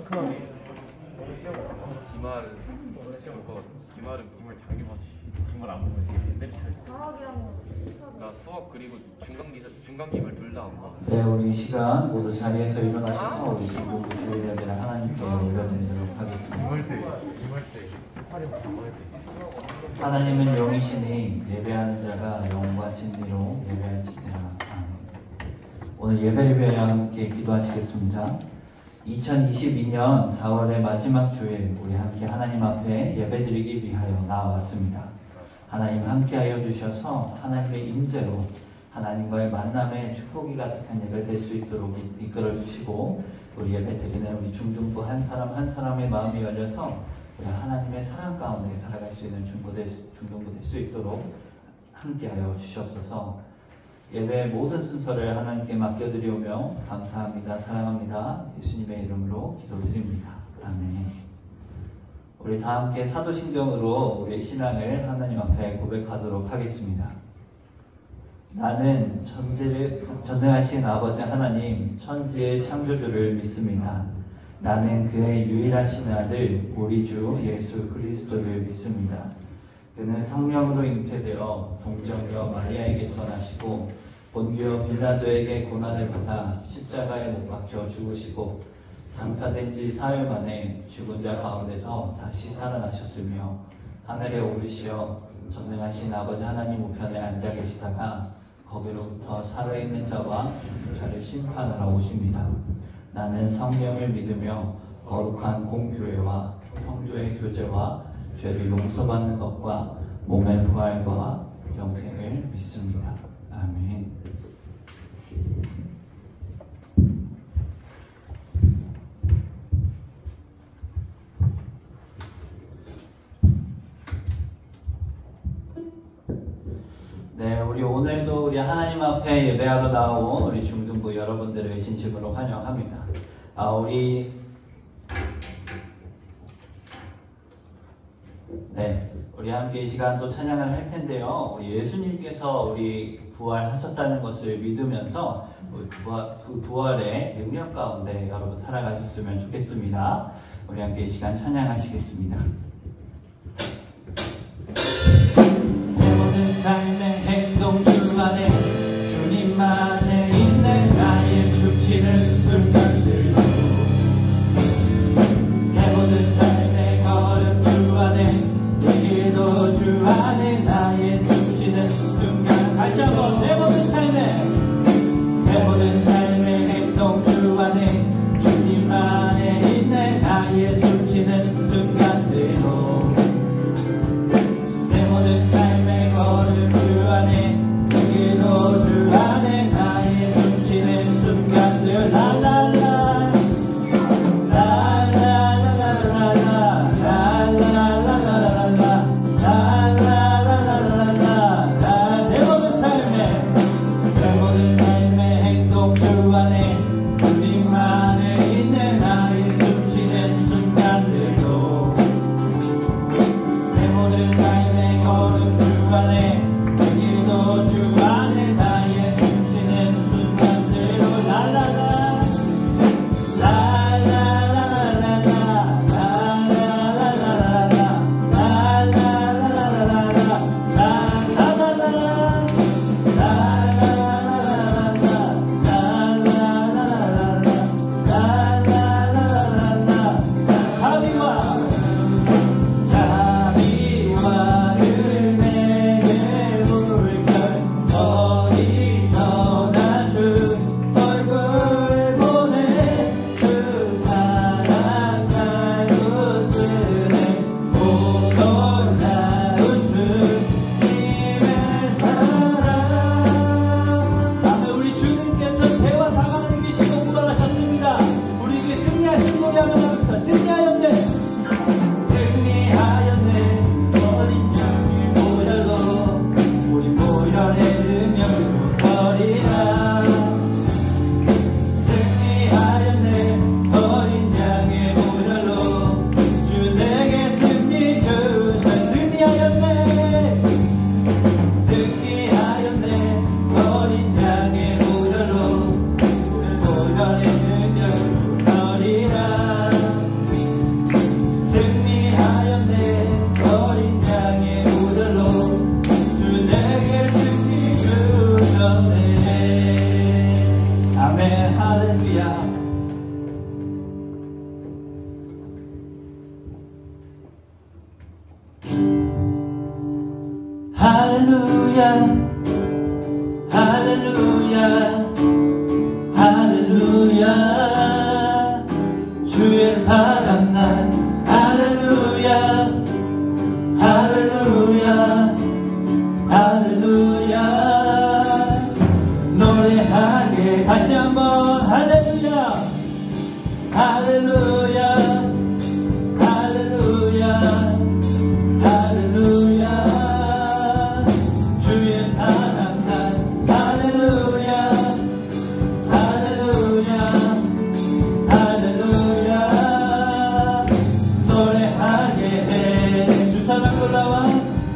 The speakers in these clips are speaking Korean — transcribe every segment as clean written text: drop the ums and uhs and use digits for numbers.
상큼하게 기말은 기말 당연히 맞지. 기말 안 보면 되게 과학이랑 나 수학 그리고 중간기말 둘 다 안 봐. 네, 우리 이 시간 모두 자리에서 일어나셔서 우리 중국 주일 예배를 하나님께 올려드리도록 하겠습니다. 이말 때 활용 강화할 때 하나님은 영이시니 예배하는 자가 영과 진리로 예배할지니라. 아멘. 오늘 예배를 위하여 함께 기도하시겠습니다. 2022년 4월의 마지막 주일 우리 함께 하나님 앞에 예배드리기 위하여 나와왔습니다. 하나님 함께하여 주셔서 하나님의 임재로 하나님과의 만남의 축복이 가득한 예배 될 수 있도록 이끌어 주시고 우리 예배 드리는 우리 중등부 한 사람 한 사람의 마음이 열려서 우리 하나님의 사랑 가운데 살아갈 수 있는 중등부 될 수 있도록 함께하여 주시옵소서. 예배의 모든 순서를 하나님께 맡겨드리오며 감사합니다, 사랑합니다, 예수님의 이름으로 기도드립니다. 아멘. 우리 다 함께 사도신경으로 우리의 신앙을 하나님 앞에 고백하도록 하겠습니다. 나는 전능하신 아버지 하나님 천지의 창조주를 믿습니다. 나는 그의 유일하신 아들 우리 주 예수 그리스도를 믿습니다. 그는 성령으로 잉태되어 동정녀 마리아에게서 나시고 본교 빌라도에게 고난을 받아 십자가에 못 박혀 죽으시고 장사된 지 사흘 만에 죽은 자 가운데서 다시 살아나셨으며 하늘에 오르시어 전능하신 아버지 하나님 우편에 앉아 계시다가 거기로부터 살아있는 자와 죽은 자를 심판하러 오십니다. 나는 성령을 믿으며 거룩한 공교회와 성도의 교제와 죄를 용서받는 것과 몸의 부활과 영생을 믿습니다. 아멘. 네, 우리 오늘도 우리 하나님 앞에 예배하러 나온 우리 중등부 여러분들을 진심으로 환영합니다. 우리 함께 이 시간 또 찬양을 할 텐데요. 우리 예수님께서 우리 부활하셨다는 것을 믿으면서 그 부활의 능력 가운데 여러분 살아가셨으면 좋겠습니다. 우리 함께 이 시간 찬양하시겠습니다. 모든 삶의 행동 주 안에 주님만에 있는 나의 숨쉬는 순간들도 내 모든 삶의 걸음 주 안에 길도 주 안에 나의 숨쉬는 순간 다시 한번 내 모든 삶의 행동 주 안에 주님 안에 있는 나의 숨쉬는 순간들도 할렐루야 할렐루야 주의 사랑 날 할렐루야 할렐루야 할렐루야 노래하게 다시 한번 할렐루야 할렐루야 할렐루야 할렐루야 주의 사랑 날 할렐루야 할렐루야 할렐루야 노래하게 해 주 사랑 놀라와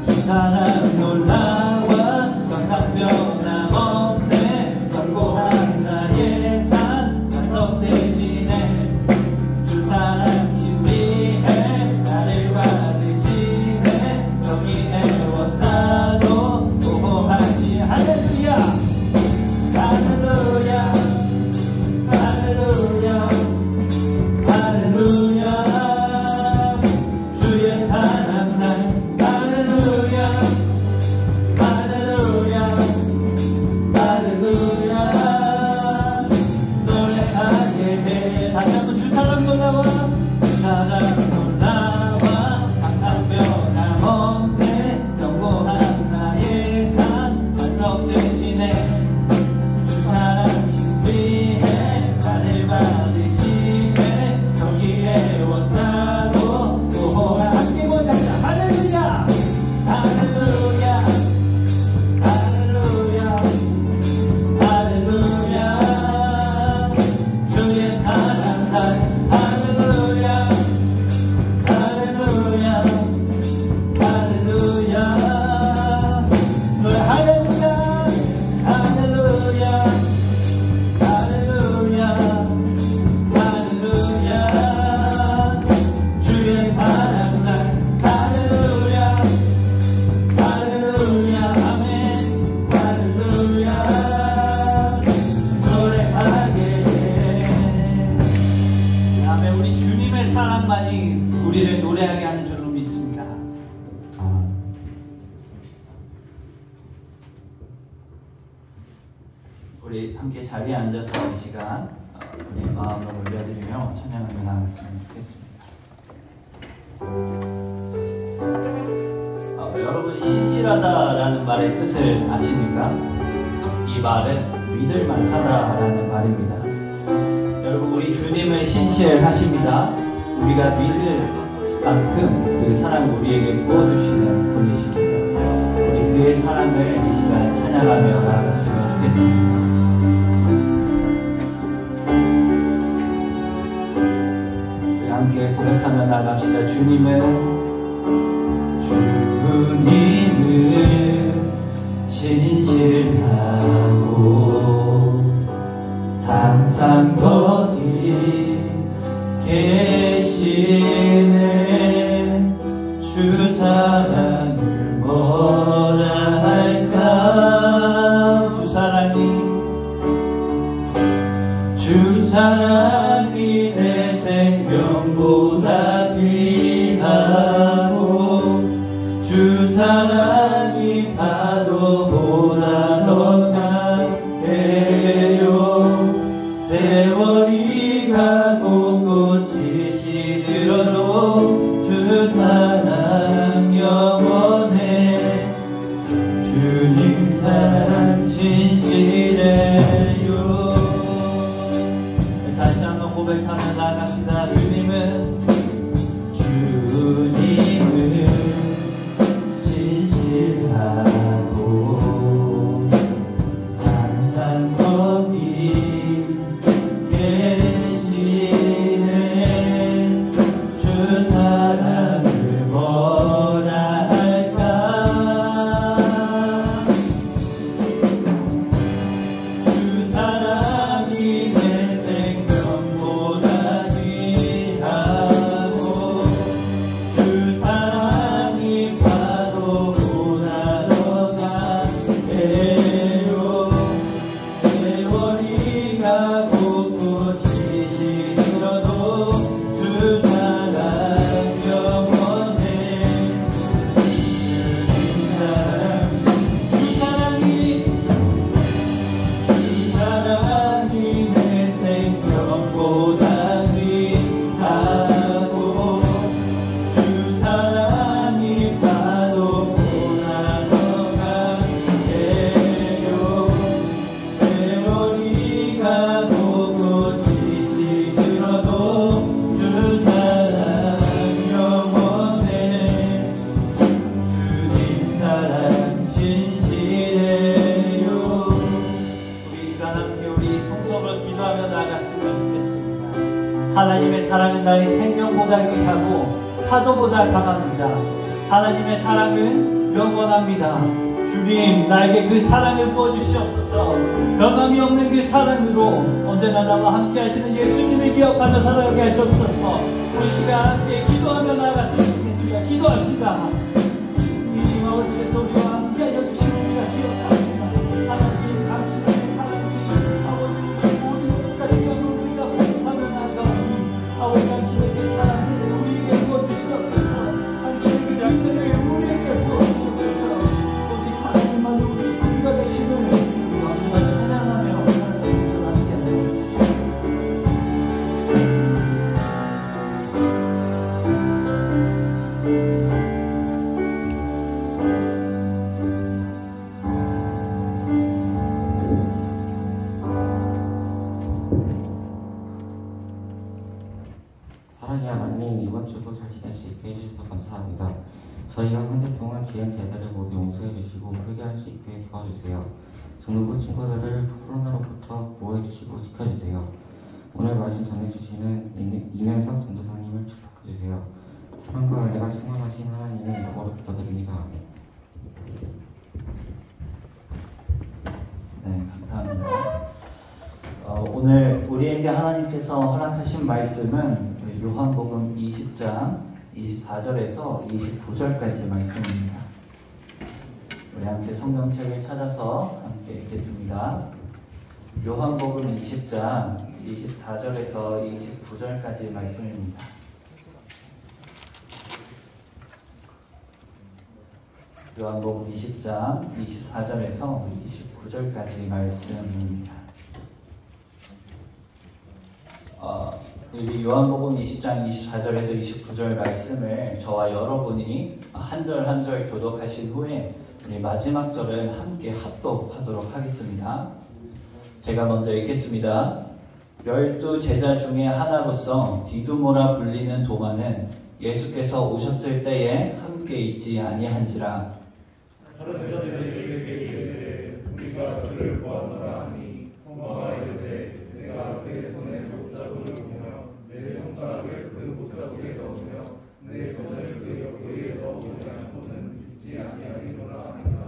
주 사랑 놀라와 강한 변함없네 견고한 나의 삶 반석 되시네 주 사랑 신비해 나를 받으시네 정의의 원사도 보호하시 할렐루야 할렐루야 할렐루야 할렐루야 주의 사랑 날 할렐루야 할렐루야 할렐루야 노래하게 해 다시 한번 주 사랑 놀라와 주 사랑 놀라와 항상 변함없네 견고한 나의 삶 반석 되시네 주 사랑 신비해 나를 받으시네 정의의 원사도 보호하 함께 보자자 할렐루야 할렐루야 할렐루야 할렐루야 주의 사랑 날 할렐루야 할렐루야 할렐루야 노래 할렐루야 할렐루야 할렐루야 할렐루야 주의 사랑 날 할렐루야 할렐루야 아멘 할렐루야 노래하게 해 아멘 우리 주님의 사랑만이 우리를 노래하게 하는 줄로 믿습니다. 우리 함께 자리에 앉아서 이 시간 우리 마음을 올려드리며 찬양을 나갔으면 좋겠습니다. 여러분 신실하다라는 말의 뜻을 아십니까? 이 말은 믿을만하다라는 말입니다. 여러분 우리 주님은 신실하십니다. 우리가 믿을 만큼 그 사랑을 우리에게 부어주시는 분이십니다. 우리 그의 사랑을 이 시간에 찬양하며 나아갔으면 좋겠습니다. 우리 함께 고백하며 나갑시다. 주님은 진실하고 항상 거기 계시네 주 사랑을 뭐라 할까 주 사랑이 내 생명보다 귀하고 주 사랑이 파도보다 더 강해요 세월이 가고 꽃이 시들어도 주 사랑 영원해 주님 사랑 진실해요 다시 한번 고백하며 나갑시다 주님은 신실하고 항상 거기 계시네 주 사랑을 뭐라 할까 주 사랑이 내 생명보다 귀 사랑은 나의 생명보다 귀하고 파도보다 강합니다. 하나님의 사랑은 영원합니다. 주님, 나에게 그 사랑을 부어주시옵소서. 변함이 없는 그 사랑으로 언제나 나와 함께 하시는 예수님을 기억하며 살아가게 하시옵소서. 우리 시간 함께 기도하며 나아갔으면 좋겠습니다. 기도합시다. 주님 아버지께서 우리와 함께 하여 주시니까 기억합니다. 하나님, 당신의 사랑이 아버지 모든 것까지 우리가 부족하며 나아가오니 아버지 당신의 사랑을 우리에게 부어주시옵소서. 당신의 그 은혜를 우리에게 부어주시옵소서. 오직 하나님만 우리가 되시는 우리가 찬양하며 살아가기를 함께 하옵소서. 사랑의 하나님, 이번 주도 잘 지낼 수 있게 해주셔서 감사합니다. 저희가 한 주 동안 지은 죄들을 모두 용서해 주시고 회개할 수 있게 도와주세요. 중등부 친구들을 코로나로부터 보호해 주시고 지켜주세요. 오늘 말씀 전해주시는 이명석 전도사님을 축복해 주세요. 사랑과 은혜가 충만하신 하나님의 이름으로 기도드립니다. 네, 감사합니다. 오늘 우리에게 하나님께서 허락하신 말씀은 요한복음 20장 24절에서 29절까지 말씀입니다. 우리 함께 성경책을 찾아서 함께 읽겠습니다. 요한복음 20장 24절에서 29절까지 말씀입니다. 요한복음 20장 24절에서 29절까지 말씀입니다. 이 요한복음 20장 24절에서 29절 말씀을 저와 여러분이 한 절 한 절 교독하신 후에 우리 마지막 절은 함께 합독하도록 하겠습니다. 제가 먼저 읽겠습니다. 12 제자 중에 하나로서 디두모라 불리는 도마는 예수께서 오셨을 때에 함께 있지 아니한지라. 우리가 주를 보았노라 하니 도마가 이르되 내가 그의 손에 못자국을 보며 내 손가락을 그 못자국에 넣으며 내 손을 그 옆구리에 넣어보지 않고는 믿지 아니하리로라 하니라.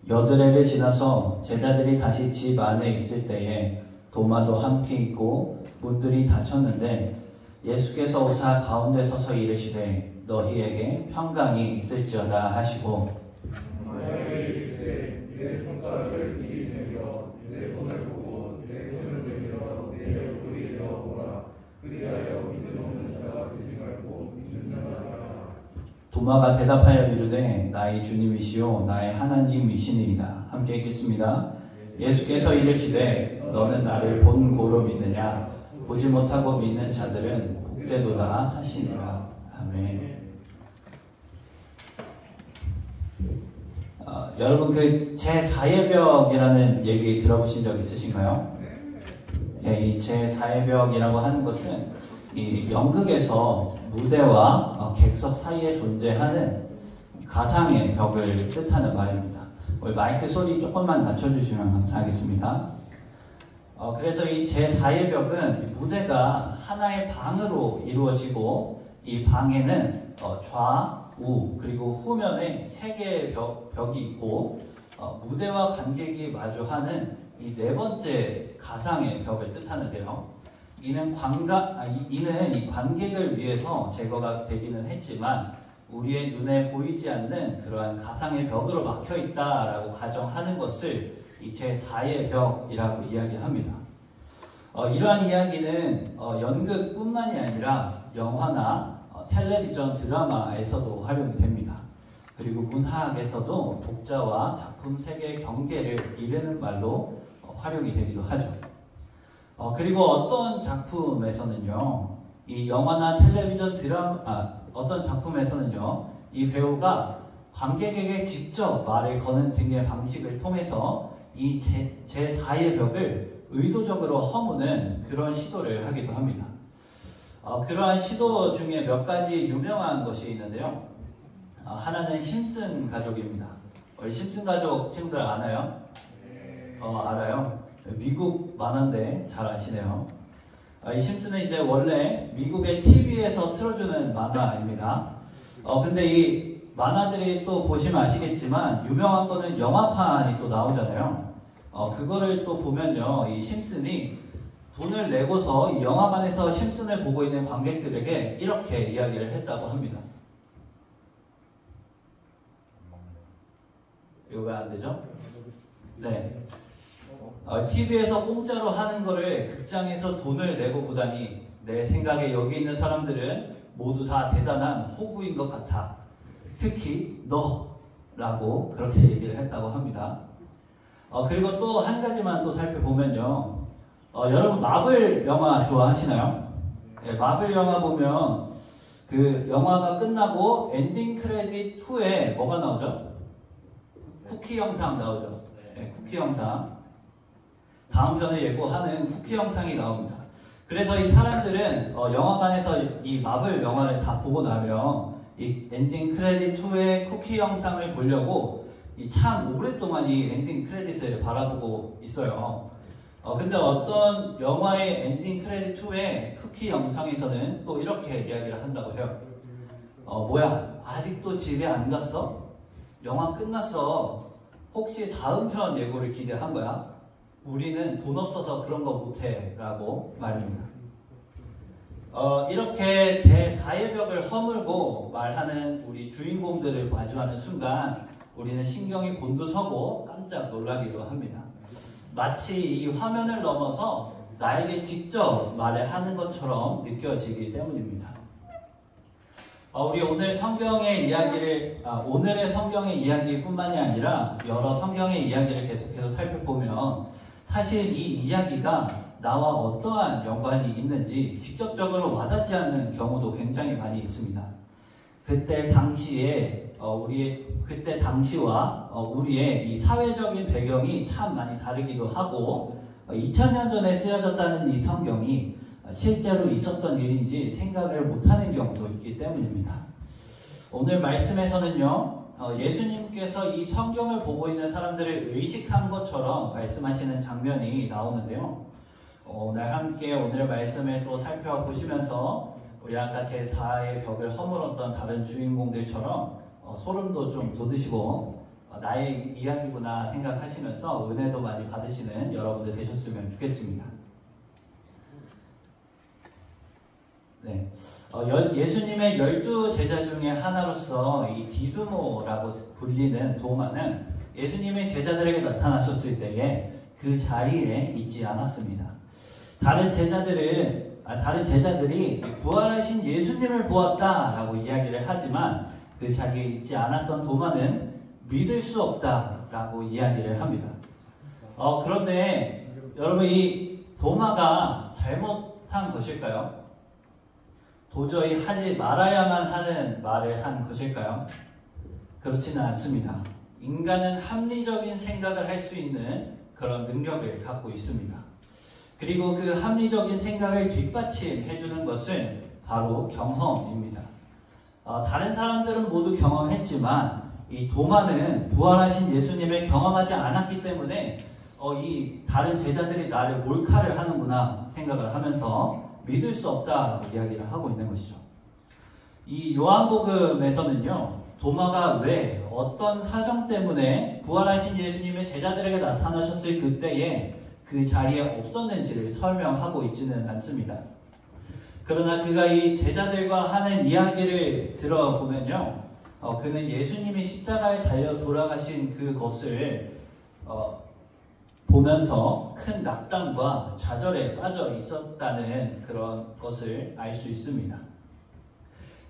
여드레를 지나서 제자들이 다시 집 안에 있을 때에 도마도 함께 있고 문들이 닫혔는데 예수께서 오사 가운데 서서 이르시되 너희에게 평강이 있을지어다 하시고 너희에게 이르시되 내 손가락을 이리 내밀어 내 손을 보고 내 손을 내밀어 내 옆구리에 넣어보라. 그리하여 믿음 없는 자가 되지 말고 믿는 자가 되라. 도마가 대답하여 이르되 나의 주님이시요 나의 하나님이시니이다. 함께 읽겠습니다. 예수께서 이르시되 너는 나를 본 고로 믿느냐? 보지 못하고 믿는 자들은 복되도다 하시니라. 아멘. 여러분 그 제4예벽이라는 얘기 들어보신 적 있으신가요? 네, 이 제4예벽이라고 하는 것은 이 연극에서 무대와 객석 사이에 존재하는 가상의 벽을 뜻하는 말입니다. 우리 마이크 소리 조금만 낮춰주시면 감사하겠습니다. 그래서 이 제4예벽은 무대가 하나의 방으로 이루어지고 이 방에는 좌우 그리고 후면에 3개의 벽이 있고 무대와 관객이 마주하는 이 4번째 가상의 벽을 뜻하는데요. 이는 이 관객을 위해서 제거가 되기는 했지만 우리의 눈에 보이지 않는 그러한 가상의 벽으로 막혀 있다라고 가정하는 것을 이 제4의 벽이라고 이야기합니다. 이러한 이야기는 연극뿐만이 아니라 영화나 텔레비전 드라마에서도 활용이 됩니다. 그리고 문학에서도 독자와 작품 세계의 경계를 이르는 말로 활용이 되기도 하죠. 그리고 어떤 작품에서는요, 이 영화나 텔레비전 어떤 작품에서는요, 이 배우가 관객에게 직접 말을 거는 등의 방식을 통해서 이 제4의 벽을 의도적으로 허무는 그런 시도를 하기도 합니다. 그러한 시도 중에 몇 가지 유명한 것이 있는데요. 하나는 심슨 가족입니다. 우리 심슨 가족 친구들 아나요? 알아요. 미국 만화인데 잘 아시네요. 이 심슨은 이제 원래 미국의 TV에서 틀어주는 만화입니다. 근데 이 만화들이 또 보시면 아시겠지만 유명한 거는 영화판이 또 나오잖아요. 그거를 또 보면요, 이 심슨이 돈을 내고서 이 영화관에서 심슨을 보고 있는 관객들에게 이렇게 이야기를 했다고 합니다. 이거 왜 안 되죠? 네. TV에서 공짜로 하는 거를 극장에서 돈을 내고 보다니 내 생각에 여기 있는 사람들은 모두 다 대단한 호구인 것 같아. 특히 너라고 그렇게 얘기를 했다고 합니다. 그리고 또 한 가지만 또 살펴보면요. 여러분 마블 영화 좋아하시나요? 네, 마블 영화 보면 그 영화가 끝나고 엔딩 크레딧 2에 뭐가 나오죠? 쿠키 영상 나오죠. 네, 쿠키 영상. 다음 편을 예고하는 쿠키 영상이 나옵니다. 그래서 이 사람들은 영화관에서 이 마블 영화를 다 보고 나면 이 엔딩 크레딧 2의 쿠키 영상을 보려고 참 오랫동안 이 엔딩 크레딧을 바라보고 있어요. 근데 어떤 영화의 엔딩 크레딧 2의 쿠키 영상에서는 또 이렇게 이야기를 한다고 해요. 뭐야, 아직도 집에 안 갔어? 영화 끝났어. 혹시 다음 편 예고를 기대한 거야? 우리는 돈 없어서 그런 거 못해 라고 말입니다. 이렇게 제4의 벽을 허물고 말하는 우리 주인공들을 마주하는 순간 우리는 신경이 곤두서고 깜짝 놀라기도 합니다. 마치 이 화면을 넘어서 나에게 직접 말을 하는 것처럼 느껴지기 때문입니다. 우리 오늘 성경의 이야기를 오늘의 성경의 이야기뿐만이 아니라 여러 성경의 이야기를 계속해서 살펴보면 사실 이 이야기가 나와 어떠한 연관이 있는지 직접적으로 와닿지 않는 경우도 굉장히 많이 있습니다. 그때 당시와 우리의 이 사회적인 배경이 참 많이 다르기도 하고 2000년 전에 쓰여졌다는 이 성경이 실제로 있었던 일인지 생각을 못하는 경우도 있기 때문입니다. 오늘 말씀에서는요, 예수님께서 이 성경을 보고 있는 사람들을 의식한 것처럼 말씀하시는 장면이 나오는데요. 오늘 함께 오늘 말씀을 또 살펴보시면서 우리 아까 제4의 벽을 허물었던 다른 주인공들처럼 소름도 좀 돋으시고 나의 이야기구나 생각하시면서 은혜도 많이 받으시는 여러분들 되셨으면 좋겠습니다. 네, 예수님의 12 제자 중에 하나로서 이 디두모라고 불리는 도마는 예수님의 제자들에게 나타나셨을 때에 그 자리에 있지 않았습니다. 다른 제자들이 부활하신 예수님을 보았다라고 이야기를 하지만 그 자리에 있지 않았던 도마는 믿을 수 없다라고 이야기를 합니다. 그런데 여러분, 이 도마가 잘못한 것일까요? 도저히 하지 말아야만 하는 말을 한 것일까요? 그렇지는 않습니다. 인간은 합리적인 생각을 할 수 있는 그런 능력을 갖고 있습니다. 그리고 그 합리적인 생각을 뒷받침해주는 것은 바로 경험입니다. 다른 사람들은 모두 경험했지만 이 도마는 부활하신 예수님을 경험하지 않았기 때문에 이 다른 제자들이 나를 몰카를 하는구나 생각을 하면서 믿을 수 없다라고 이야기를 하고 있는 것이죠. 이 요한복음에서는요, 도마가 왜 어떤 사정 때문에 부활하신 예수님의 제자들에게 나타나셨을 그때에 그 자리에 없었는지를 설명하고 있지는 않습니다. 그러나 그가 이 제자들과 하는 이야기를 들어보면요, 그는 예수님이 십자가에 달려 돌아가신 그것을 보면서 큰 낙담과 좌절에 빠져 있었다는 그런 것을 알 수 있습니다.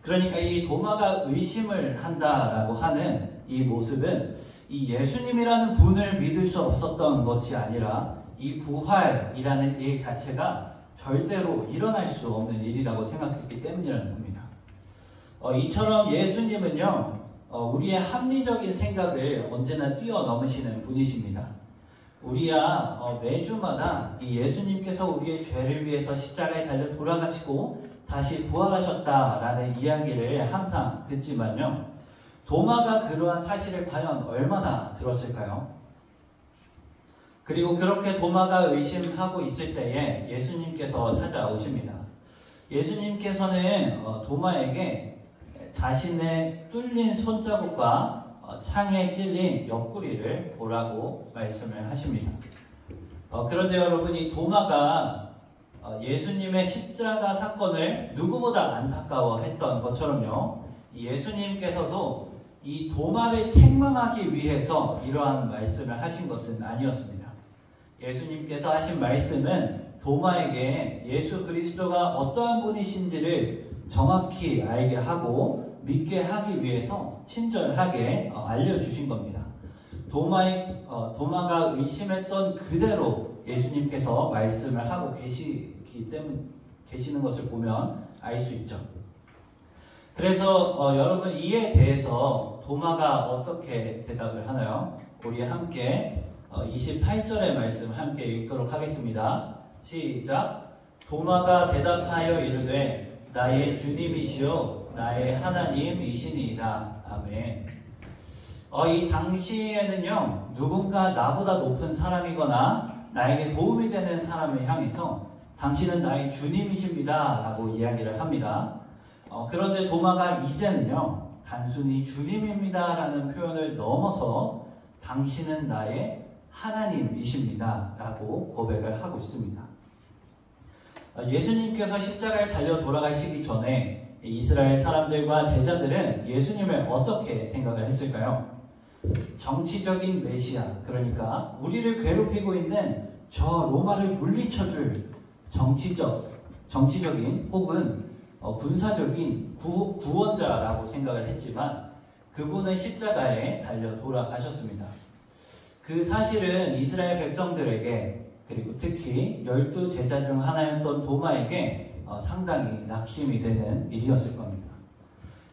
그러니까 이 도마가 의심을 한다라고 하는 이 모습은 이 예수님이라는 분을 믿을 수 없었던 것이 아니라 이 부활이라는 일 자체가 절대로 일어날 수 없는 일이라고 생각했기 때문이라는 겁니다. 이처럼 예수님은요, 우리의 합리적인 생각을 언제나 뛰어넘으시는 분이십니다. 우리야 매주마다 이 예수님께서 우리의 죄를 위해서 십자가에 달려 돌아가시고 다시 부활하셨다라는 이야기를 항상 듣지만요, 도마가 그러한 사실을 과연 얼마나 들었을까요? 그리고 그렇게 도마가 의심하고 있을 때에 예수님께서 찾아오십니다. 예수님께서는 도마에게 자신의 뚫린 손자국과 창에 찔린 옆구리를 보라고 말씀을 하십니다. 그런데 여러분, 이 도마가 예수님의 십자가 사건을 누구보다 안타까워했던 것처럼요, 예수님께서도 이 도마를 책망하기 위해서 이러한 말씀을 하신 것은 아니었습니다. 예수님께서 하신 말씀은 도마에게 예수 그리스도가 어떠한 분이신지를 정확히 알게 하고 믿게 하기 위해서 친절하게 알려주신 겁니다. 도마가 의심했던 그대로 예수님께서 말씀을 하고 계시는 것을 보면 알 수 있죠. 그래서 여러분, 이에 대해서 도마가 어떻게 대답을 하나요? 우리 함께 28절의 말씀 함께 읽도록 하겠습니다. 시작. 도마가 대답하여 이르되 나의 주님이시요 나의 하나님이시니이다. 아멘. 이 당시에는요, 누군가 나보다 높은 사람이거나 나에게 도움이 되는 사람을 향해서 당신은 나의 주님이십니다 라고 이야기를 합니다. 그런데 도마가 이제는요, 단순히 주님입니다 라는 표현을 넘어서 당신은 나의 하나님이십니다 라고 고백을 하고 있습니다. 예수님께서 십자가에 달려 돌아가시기 전에 이스라엘 사람들과 제자들은 예수님을 어떻게 생각을 했을까요? 정치적인 메시아, 그러니까 우리를 괴롭히고 있는 저 로마를 물리쳐줄 정치적인 혹은 군사적인 구원자라고 생각을 했지만 그분은 십자가에 달려 돌아가셨습니다. 그 사실은 이스라엘 백성들에게, 그리고 특히 12 제자 중 하나였던 도마에게 상당히 낙심이 되는 일이었을 겁니다.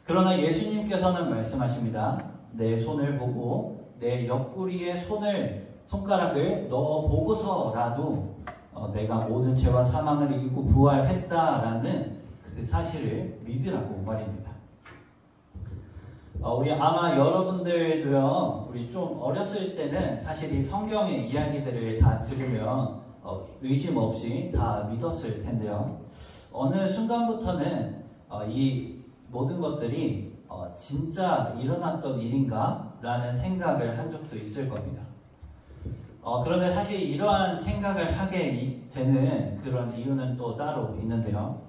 그러나 예수님께서는 말씀하십니다. 내 손을 보고 내 옆구리에 손가락을 넣어 보고서라도 내가 모든 죄와 사망을 이기고 부활했다라는 그 사실을 믿으라고 말입니다. 우리 아마 여러분들도요, 우리 좀 어렸을 때는 사실 이 성경의 이야기들을 다 들으면 의심 없이 다 믿었을 텐데요. 어느 순간부터는 이 모든 것들이 진짜 일어났던 일인가? 라는 생각을 한 적도 있을 겁니다. 그런데 사실 이러한 생각을 하게 되는 그런 이유는 또 따로 있는데요.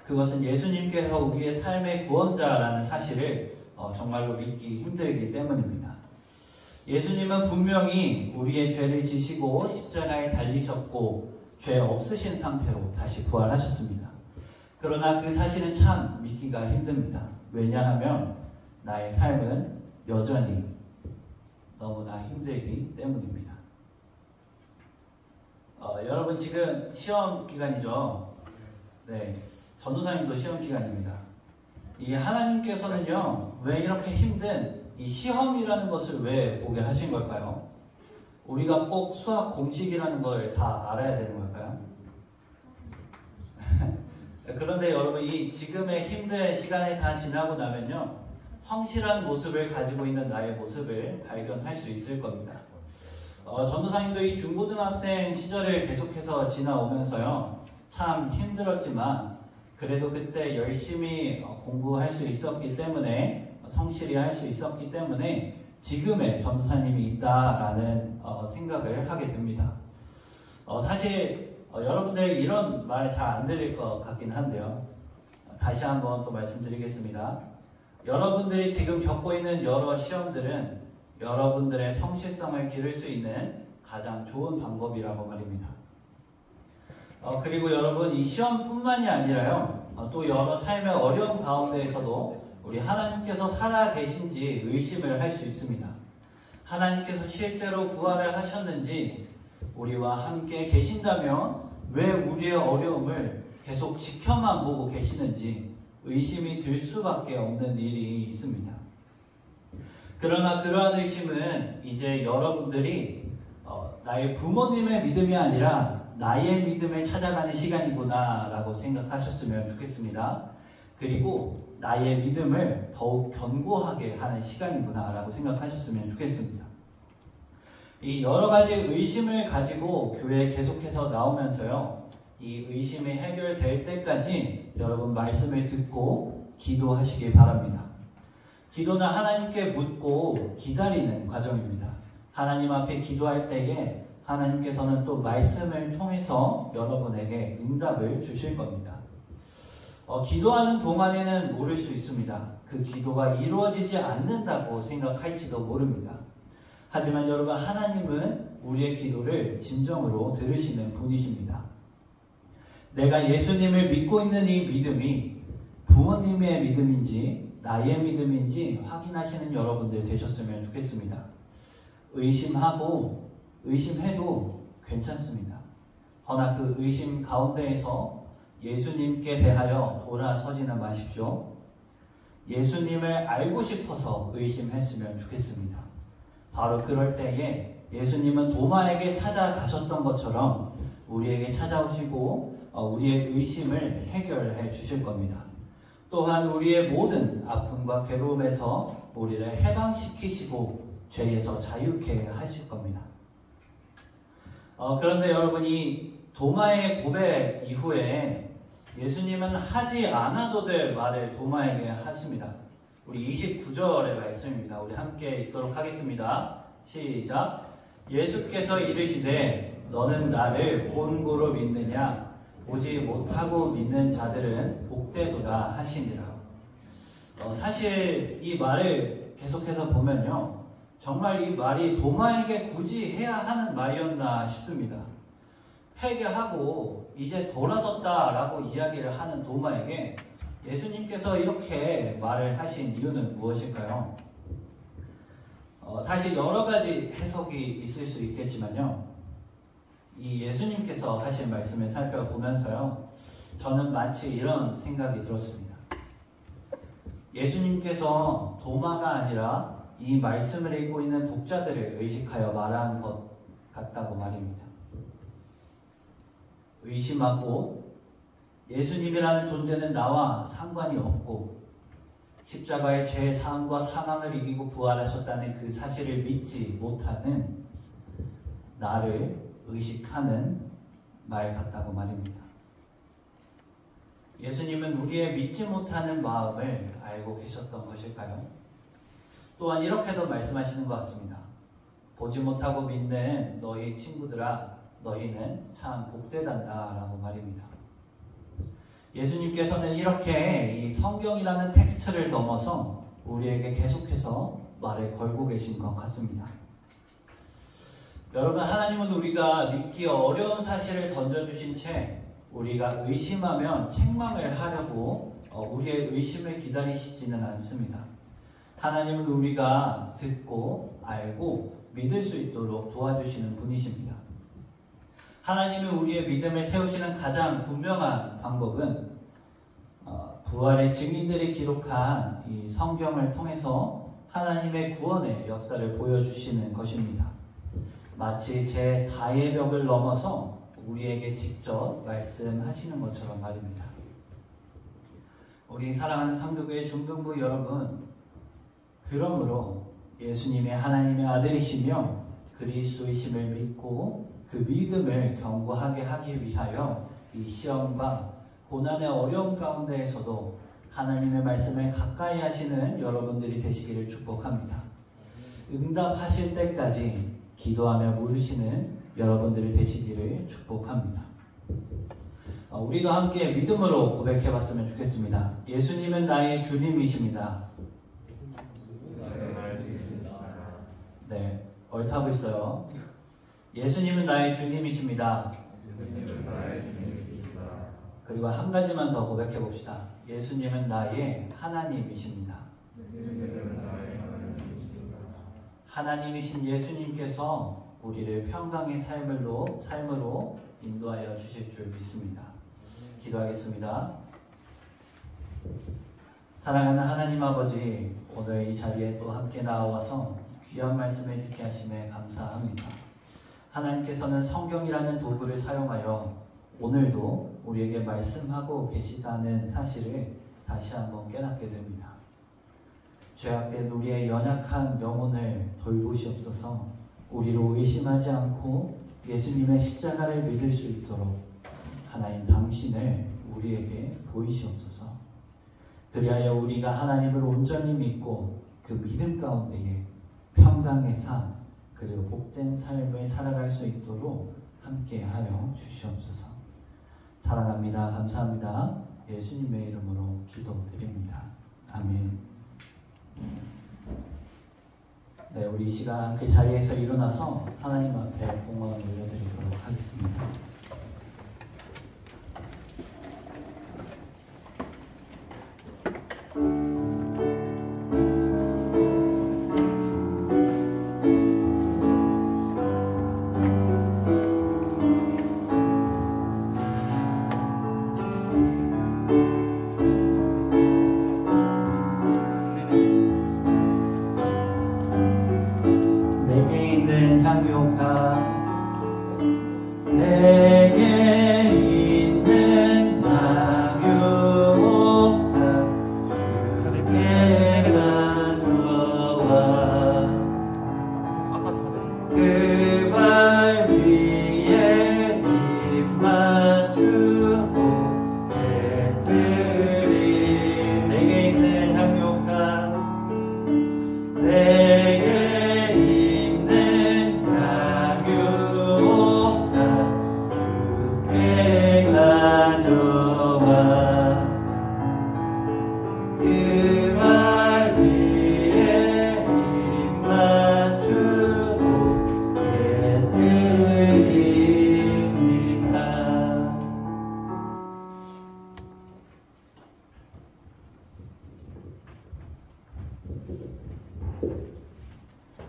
그것은 예수님께서 우리의 삶의 구원자라는 사실을 정말로 믿기 힘들기 때문입니다. 예수님은 분명히 우리의 죄를 지시고 십자가에 달리셨고 죄 없으신 상태로 다시 부활하셨습니다. 그러나 그 사실은 참 믿기가 힘듭니다. 왜냐하면 나의 삶은 여전히 너무나 힘들기 때문입니다. 여러분, 지금 시험 기간이죠. 네, 전도사님도 시험 기간입니다. 이 하나님께서는요, 왜 이렇게 힘든 이 시험이라는 것을 왜 보게 하신 걸까요? 우리가 꼭 수학 공식이라는 걸 다 알아야 되는 걸까요? 그런데 여러분, 이 지금의 힘든 시간이 다 지나고 나면요, 성실한 모습을 가지고 있는 나의 모습을 발견할 수 있을 겁니다. 전도사님도 이 중고등학생 시절을 계속해서 지나오면서요, 참 힘들었지만 그래도 그때 열심히 공부할 수 있었기 때문에, 성실히 할 수 있었기 때문에 지금의 전도사님이 있다라는 생각을 하게 됩니다. 사실 여러분들 이런 말 잘 안 들릴 것 같긴 한데요. 다시 한번 또 말씀드리겠습니다. 여러분들이 지금 겪고 있는 여러 시험들은 여러분들의 성실성을 기를 수 있는 가장 좋은 방법이라고 말입니다. 그리고 여러분, 이 시험뿐만이 아니라요, 또 여러 삶의 어려움 가운데에서도 우리 하나님께서 살아 계신지 의심을 할 수 있습니다. 하나님께서 실제로 부활을 하셨는지, 우리와 함께 계신다면 왜 우리의 어려움을 계속 지켜만 보고 계시는지 의심이 들 수밖에 없는 일이 있습니다. 그러나 그러한 의심은 이제 여러분들이 나의 부모님의 믿음이 아니라 나의 믿음을 찾아가는 시간이구나 라고 생각하셨으면 좋겠습니다. 그리고 나의 믿음을 더욱 견고하게 하는 시간이구나 라고 생각하셨으면 좋겠습니다. 이 여러 가지 의심을 가지고 교회에 계속해서 나오면서요. 이 의심이 해결될 때까지 여러분 말씀을 듣고 기도하시기 바랍니다. 기도는 하나님께 묻고 기다리는 과정입니다. 하나님 앞에 기도할 때에 하나님께서는 또 말씀을 통해서 여러분에게 응답을 주실 겁니다. 기도하는 동안에는 모를 수 있습니다. 그 기도가 이루어지지 않는다고 생각할지도 모릅니다. 하지만 여러분, 하나님은 우리의 기도를 진정으로 들으시는 분이십니다. 내가 예수님을 믿고 있는 이 믿음이 부모님의 믿음인지 나의 믿음인지 확인하시는 여러분들 되셨으면 좋겠습니다. 의심하고 의심해도 괜찮습니다. 허나 그 의심 가운데에서 예수님께 대하여 돌아서지는 마십시오. 예수님을 알고 싶어서 의심했으면 좋겠습니다. 바로 그럴 때에 예수님은 도마에게 찾아가셨던 것처럼 우리에게 찾아오시고 우리의 의심을 해결해 주실 겁니다. 또한 우리의 모든 아픔과 괴로움에서 우리를 해방시키시고 죄에서 자유케 하실 겁니다. 그런데 여러분이 도마의 고백 이후에 예수님은 하지 않아도 될 말을 도마에게 하십니다. 우리 29절의 말씀입니다. 우리 함께 읽도록 하겠습니다. 시작. 예수께서 이르시되 너는 나를 본고로 믿느냐? 보지 못하고 믿는 자들은 복되도다 하시니라. 사실 이 말을 계속해서 보면요. 정말 이 말이 도마에게 굳이 해야 하는 말이었나 싶습니다. 회개하고 이제 돌아섰다라고 이야기를 하는 도마에게 예수님께서 이렇게 말을 하신 이유는 무엇일까요? 사실 여러 가지 해석이 있을 수 있겠지만요. 이 예수님께서 하신 말씀을 살펴보면서요. 저는 마치 이런 생각이 들었습니다. 예수님께서 도마가 아니라 이 말씀을 읽고 있는 독자들을 의식하여 말한 것 같다고 말입니다. 의심하고 예수님이라는 존재는 나와 상관이 없고 십자가의 죄 사함과 사망을 이기고 부활하셨다는 그 사실을 믿지 못하는 나를 의식하는 말 같다고 말입니다. 예수님은 우리의 믿지 못하는 마음을 알고 계셨던 것일까요? 또한 이렇게도 말씀하시는 것 같습니다. 보지 못하고 믿는 너희 친구들아, 너희는 참 복되단다 라고 말입니다. 예수님께서는 이렇게 이 성경이라는 텍스트를 넘어서 우리에게 계속해서 말을 걸고 계신 것 같습니다. 여러분, 하나님은 우리가 믿기 어려운 사실을 던져주신 채 우리가 의심하면 책망을 하려고 우리의 의심을 기다리시지는 않습니다. 하나님은 우리가 듣고 알고 믿을 수 있도록 도와주시는 분이십니다. 하나님이 우리의 믿음을 세우시는 가장 분명한 방법은 부활의 증인들이 기록한 이 성경을 통해서 하나님의 구원의 역사를 보여주시는 것입니다. 마치 제4의 벽을 넘어서 우리에게 직접 말씀하시는 것처럼 말입니다. 우리 사랑하는 상두교회 중등부 여러분, 그러므로 예수님의 하나님의 아들이시며 그리스도이심을 믿고 그 믿음을 견고하게 하기 위하여 이 시험과 고난의 어려움 가운데에서도 하나님의 말씀을 가까이 하시는 여러분들이 되시기를 축복합니다. 응답하실 때까지 기도하며 물으시는 여러분들이 되시기를 축복합니다. 우리도 함께 믿음으로 고백해봤으면 좋겠습니다. 예수님은 나의 주님이십니다. 네, 옳다고 있어요. 예수님은 나의 주님이십니다. 그리고 한 가지만 더 고백해 봅시다. 예수님은 나의 하나님이십니다. 하나님이신 예수님께서 우리를 평강의 삶으로 인도하여 주실 줄 믿습니다. 기도하겠습니다. 사랑하는 하나님 아버지, 오늘 이 자리에 또 함께 나와서 귀한 말씀을 듣게 하심에 감사합니다. 하나님께서는 성경이라는 도구를 사용하여 오늘도 우리에게 말씀하고 계시다는 사실을 다시 한번 깨닫게 됩니다. 죄악된 우리의 연약한 영혼을 돌보시옵소서. 우리로 의심하지 않고 예수님의 십자가를 믿을 수 있도록 하나님 당신을 우리에게 보이시옵소서. 그리하여 우리가 하나님을 온전히 믿고 그 믿음 가운데에 평강의 삶 그리고 복된 삶을 살아갈 수 있도록 함께하여 주시옵소서. 사랑합니다. 감사합니다. 예수님의 이름으로 기도드립니다. 아멘. 네, 우리 이 시간 그 자리에서 일어나서 하나님 앞에 봉헌을 올려드리도록 하겠습니다.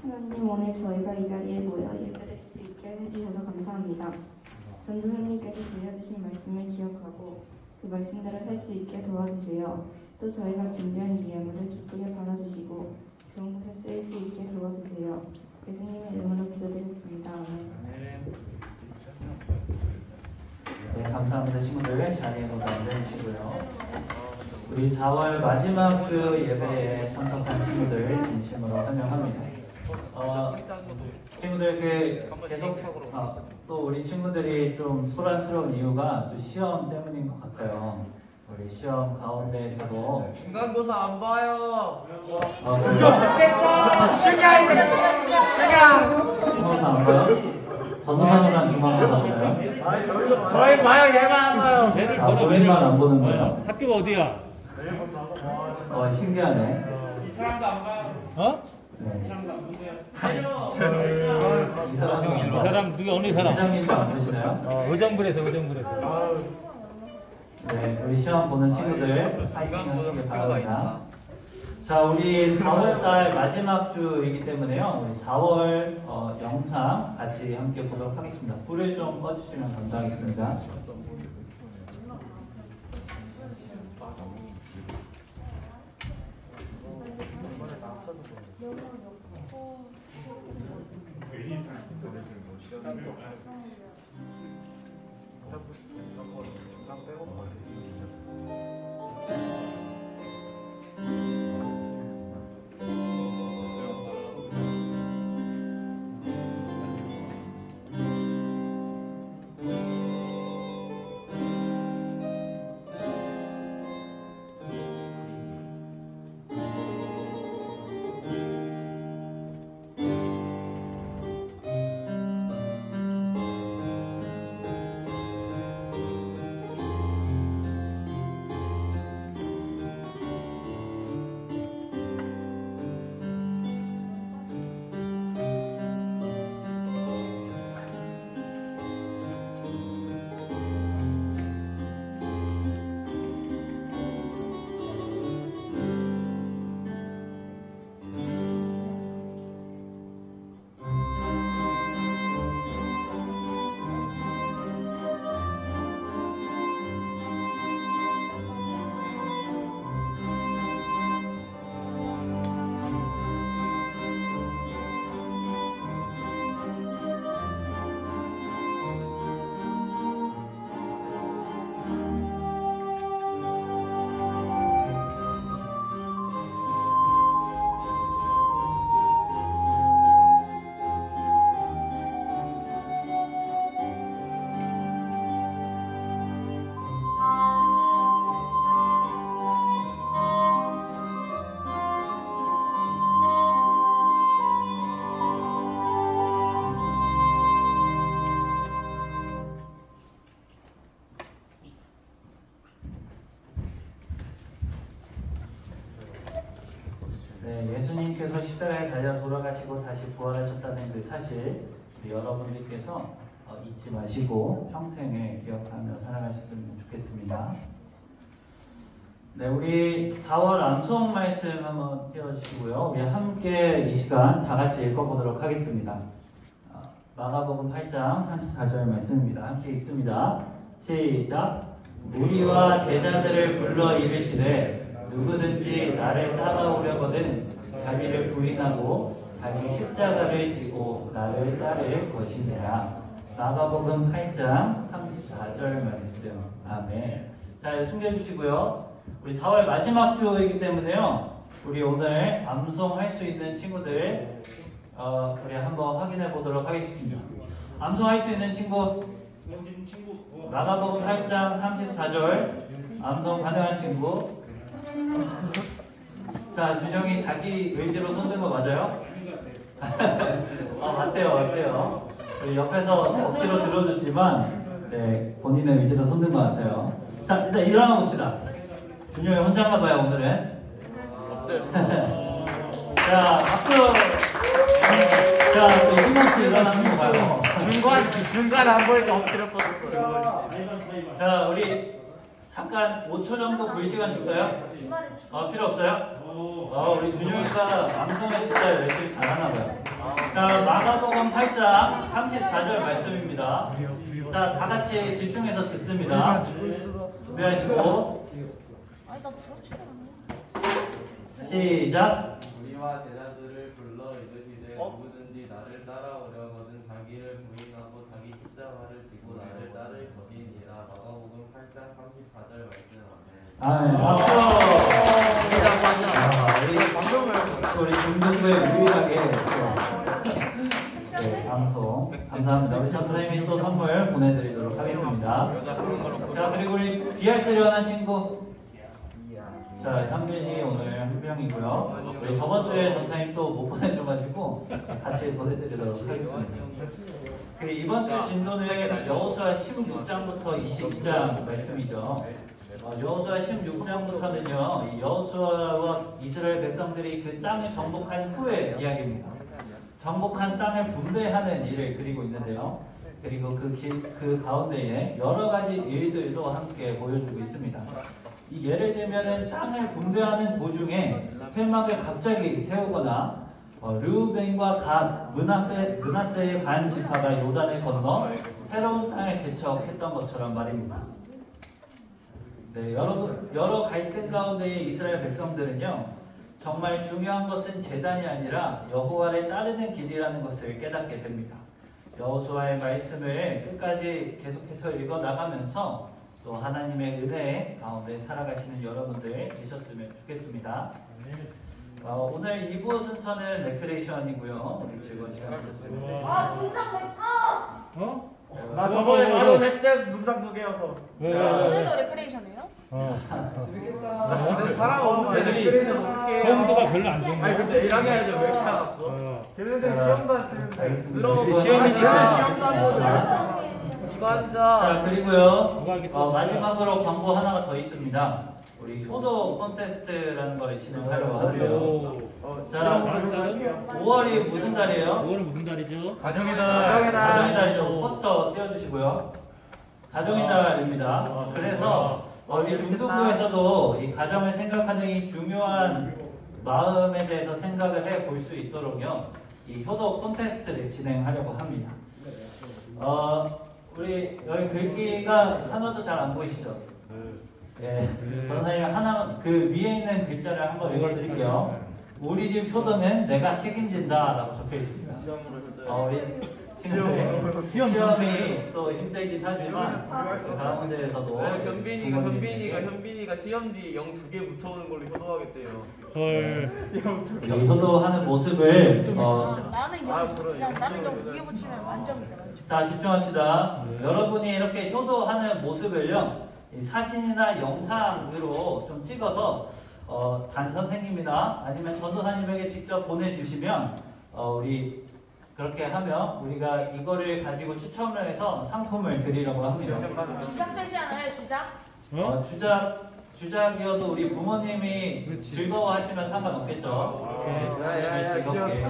하나님, 오늘 저희가 이 자리에 모여 예배드릴 수 있게 해주셔서 감사합니다. 전도사님께서 들려주신 말씀을 기억하고 그 말씀대로 살 수 있게 도와주세요. 또 저희가 준비한 이 예물을 기쁘게 받아주시고 좋은 곳에 쓰일 수 있게 도와주세요. 예수님의 이름으로 기도드렸습니다. 아멘. 네, 감사합니다. 친구들 자리에도 앉아주시고요. 우리 4월 마지막 주 예배에 참석한 친구들 진심으로 환영합니다. 친구들 계속 또 우리 친구들이 좀 소란스러운 이유가 또 시험 때문인 것 같아요. 우리 시험 가운데에서도 중간고사 안 봐요. 중간고사 안 봐요? 전도사님만 중간고사 보나요? 저희 봐요, 얘만 안 봐요. 본인만 안 보는 거예요? 학교가 어디야? 신기하네. 이 사람도 안 봐요. 어? 네. 이 사람도 안 보세요. 이 사람도 안 이 봐요. 사람 누가 어느 사람? 회장님도 안 보시나요? 의정부에서. 네, 우리 시험 보는 친구들 파이팅 하시길 바랍니다. 자, 우리 4월달 마지막 주이기 때문에요. 우리 4월 영상 같이 함께 보도록 하겠습니다. 불을 좀 꺼주시면 감사하겠습니다. 네, 예수님께서 십자가에 달려 돌아가시고 다시 부활하셨다는 그 사실 우리 여러분들께서 잊지 마시고 평생을 기억하며 살아가셨으면 좋겠습니다. 네, 우리 4월 암송 말씀 한번 띄워주시고요. 우리 함께 이 시간 다 같이 읽어보도록 하겠습니다. 마가복음 8장 34절 말씀입니다. 함께 읽습니다. 시작. 무리와 제자들을 불러 이르시되 누구든지 나를 따라오려거든 자기를 부인하고 자기 십자가를 지고 나를 따를 것이니라. 마가복음 8장 34절 말씀. 아멘. 자, 숨겨주시고요. 우리 4월 마지막 주이기 때문에요. 우리 오늘 암송할 수 있는 친구들 우리 한번 확인해 보도록 하겠습니다. 암송할 수 있는 친구 마가복음 8장 34절 암송 가능한 친구. 자, 준영이 자기 의지로 손든 거 맞아요? 맞대요. 우리 옆에서 억지로 들어줬지만 네, 본인의 의지로 손든 것 같아요. 자, 일단 일어나 봅시다. 준영이 혼자인가 봐요, 오늘은. 자, 박수! 자, 또 힘없이 일어나는 거 봐요. 중간 한 번에 엎드려 뻗었어요. 자, 우리 잠깐 5초 정도 볼 시간 줄까요? 필요 없어요? 우리 준영이가 방송을 진짜 열심히 잘하나 봐요. 자, 마가복음 8장 34절 말씀입니다. 자, 다 같이 집중해서 듣습니다. 준비하시고 시작. 우리와 제자들을 불러 이르시되 누구든지 나를 따라오려거든 자기를 부인하고 자기 십자가를 지고 나를 따를 것이니라. 마가복음 8장 34절 말씀. 박수. 우리 중등부에 유일하게 네, 방송 감사합니다. 우리 선생님이 또 선물 보내드리도록 하겠습니다. 자, 그리고 우리 비알 쓰려는 친구. 자, 현빈이 오늘 한 명이고요. 우리 저번 주에 전사님 또 못 보내줘가지고 같이 보내드리도록 하겠습니다. 그 이번 주 진도는 여호수아 16장부터 22장 말씀이죠. 여호수아 16장부터는요, 여호수아와 이스라엘 백성들이 그 땅을 정복한 후의 이야기입니다. 정복한 땅을 분배하는 일을 그리고 있는데요. 그리고 그 가운데에 여러 가지 일들도 함께 보여주고 있습니다. 예를 들면은 땅을 분배하는 도중에 회막을 갑자기 세우거나 르우벤과 갓, 므낫세의 반 지파가 요단을 건너 새로운 땅을 개척했던 것처럼 말입니다. 네, 여러 갈등 가운데의 이스라엘 백성들은요, 정말 중요한 것은 제단이 아니라 여호와를 따르는 길이라는 것을 깨닫게 됩니다. 여호수아의 말씀을 끝까지 계속해서 읽어 나가면서 또 하나님의 은혜 가운데 살아가시는 여러분들 되셨으면 좋겠습니다. 오늘 2부 순서는 레크레이션이고요. 우리 즐거운 시간 되셨습니다. 문상 내 거! 나 저번에 바로 획득 문장 2개여서. 오늘도 레크레이션이에요? 근데 사람 없는 애들이 컴퓨터가 별로 안 좋은 거야. 아니 근데 1학년 애들 왜 이렇게 안 왔어? 걔네들 시험도 안 치는데 알겠습니다. 시험도 안 보자. 자, 그리고요, 마지막으로 광고 하나가 더 있습니다. 우리 효도 콘테스트라는 걸 진행하려고 하고요. 자, 5월이 무슨 달이에요? 5월은 무슨 달이죠? 가정의 달. 가정의 달이죠. 포스터 띄워주시고요. 가정의 달입니다. 그래서 이 중등부에서도 이 가정을 생각하는 이 중요한 마음에 대해서 생각을 해 볼 수 있도록요, 이 효도 콘테스트를 진행하려고 합니다. 우리 여기 글귀가 하나도 잘 안 보이시죠? 네. 전사님 하나 그 위에 있는 글자를 한번 읽어드릴게요. 우리 집 효도는 내가 책임진다라고 적혀 있습니다. 우리 친구들 시험이 또 힘들긴 하지만 그 가운데에서도 현빈이가 시험지 0 2개 붙여오는 걸로 효도하겠대요. 헐. 이 효도하는 모습을 나는 영 두개 붙이면 만점이다. 자, 집중합시다. 여러분이 이렇게 효도하는 모습을요, 이 사진이나 영상으로 좀 찍어서 단 선생님이나 아니면 전도사님에게 직접 보내주시면 우리 그렇게 하면 우리가 이거를 가지고 추첨을 해서 상품을 드리려고 합니다. 주작 되지 않아요, 주작? 주작이어도 우리 부모님이 그렇지. 즐거워하시면 상관없겠죠. 야야야 즐겁게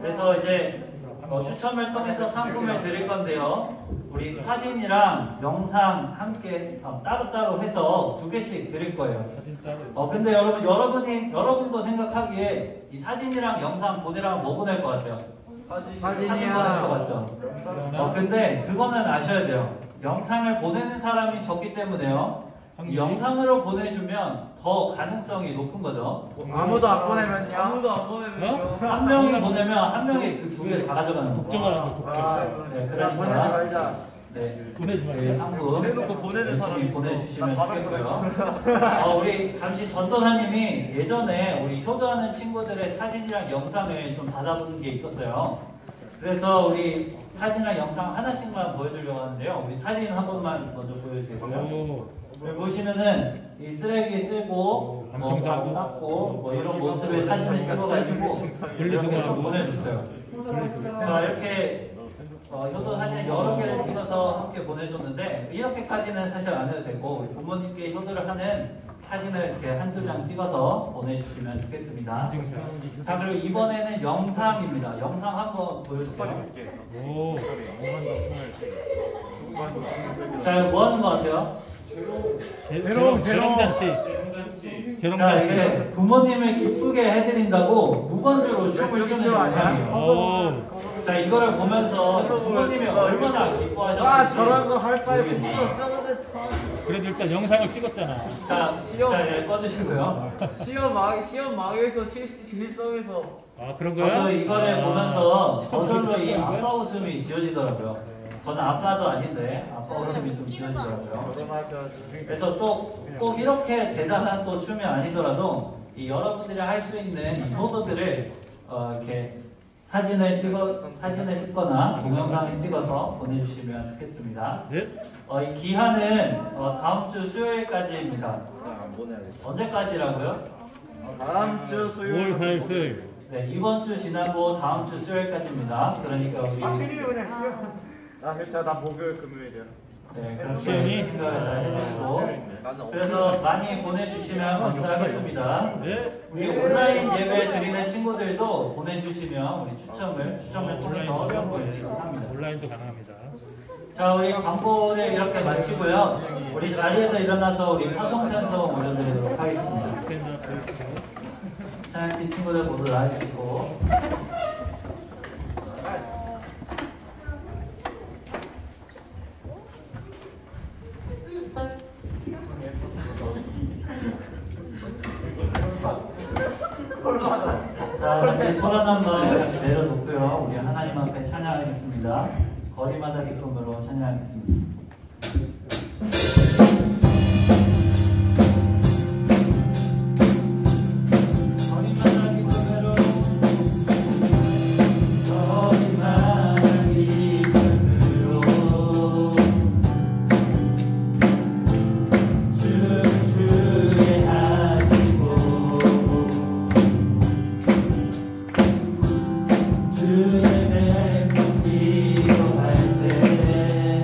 그래서 이제 추첨을 통해서 상품을 드릴 건데요. 우리 사진이랑 영상 함께 따로따로 해서 2개씩 드릴 거예요. 사진 따로. 근데 여러분도 생각하기에 이 사진이랑 영상 보내라면 뭐 보낼 것 같아요? 사진 보낼 것 같죠? 근데 그거는 아셔야 돼요. 영상을 보내는 사람이 적기 때문에요. 이 영상으로 보내주면 더 가능성이 높은 거죠. 아무도 안 보내면요? 아무도 안 보내면 어? 한 명이 보내면 한 명이 그 2개 다 가져가는 거. 걱정하는 거 걱정. 네, 그냥 보내지 그러니까 말자. 네, 보내지 네, 말고. 상품 보내놓고 보내는 사람이 열심히 있어. 보내주시면 좋겠고요. 우리 잠시 전도사님이 예전에 우리 효도하는 친구들의 사진이랑 영상을 좀 받아본 게 있었어요. 그래서 우리 사진이랑 영상 하나씩만 보여주려고 하는데요. 우리 사진 한 번만 먼저 보여주겠어요? 오. 여기 보시면은 이 쓰레기 쓸고 감청사고. 닦고 뭐 이런 모습의 사진을 찍어가지고 이렇게 좀 보내줬어요. 자, 이렇게 효도 사진 여러 개를 찍어서 함께 보내줬는데 이렇게까지는 사실 안 해도 되고 우리 부모님께 효도를 하는 사진을 이렇게 한두 장 찍어서 보내주시면 좋겠습니다. 자, 그리고 이번에는 영상입니다. 영상 한번 보여주세요. 오. 자, 이거 뭐 하는 거 같아요? 재롱잔치. 자, 재롱잔치. 이게 부모님을 기쁘게 해드린다고 무반주로 춤을 추는 영상이에요. 오. 자, 이거를 보면서 부모님이 얼마나 기뻐하셨는지 아 저런 거 할 바에 모르겠어요. 그래도 일단 영상을 찍었잖아. 자, 네, 꺼주시고요. 시험 망해서 실성에서 아 그런 거야? 저도 이거를 보면서 시험 저절로 이 찍었다는 거야? 아빠 웃음이 지어지더라고요. 저는 아빠도 아닌데 아빠 웃음이 좀 지어지더라고요. 그래서 꼭 이렇게 대단한 또 춤이 아니더라도 이 여러분들이 할 수 있는 이 효도들을 이렇게 사진을 찍거나 동영상을 찍어서 보내주시면 좋겠습니다. 네? 이 기한은 다음 주 수요일까지입니다. 안 보내야겠다. 언제까지라고요? 다음 주 5월 4일 수요일. 네, 이번 주 지나고 다음 주 수요일까지입니다. 그러니까 우리 나 목요일 금요일이야. 네, 그렇게 시연이? 생각을 잘 해주시고 그래서 많이 보내주시면 감사하겠습니다. 네? 우리 온라인 예배 드리는 친구들도 보내주시면 우리 추첨을 통해서 선물 지급합니다. 온라인도 가능합니다. 자, 우리 광고를 이렇게 마치고요. 우리 자리에서 일어나서 우리 파송 찬송 올려드리도록 하겠습니다. 스탠드업 보여주세요. 찬양팀 친구들 모두 나와주시고. 자, 같이 소란한 마음 같이 내려놓고요. 우리 하나님 앞에 찬양하겠습니다. 거리마다 기쁨으로 찬양하겠습니다. 주의 백성 기도할 때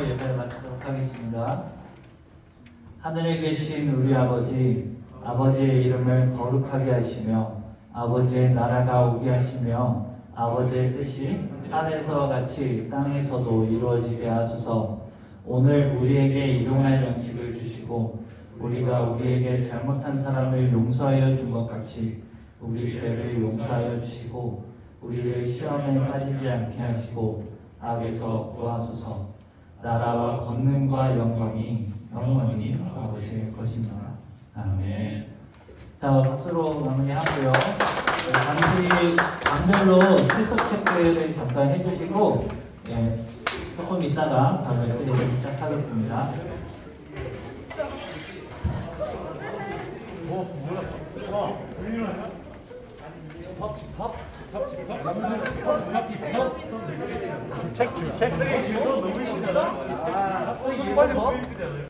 예배를 마치도록 하겠습니다. 하늘에 계신 우리 아버지, 아버지의 이름을 거룩하게 하시며 아버지의 나라가 오게 하시며 아버지의 뜻이 하늘에서와 같이 땅에서도 이루어지게 하소서. 오늘 우리에게 일용할 양식을 주시고 우리가 우리에게 잘못한 사람을 용서하여 준 것 같이 우리 죄를 용서하여 주시고 우리를 시험에 빠지지 않게 하시고 악에서 구하소서. 나라와 권능과 영광이 영원히 아버지의 것입니다. 아멘. 자, 박수로 마무리하고요. 잠시 방별로 출석 체크를 잠깐 해주시고 조금 있다가 바로 메시지를 시작하겠습니다. 책.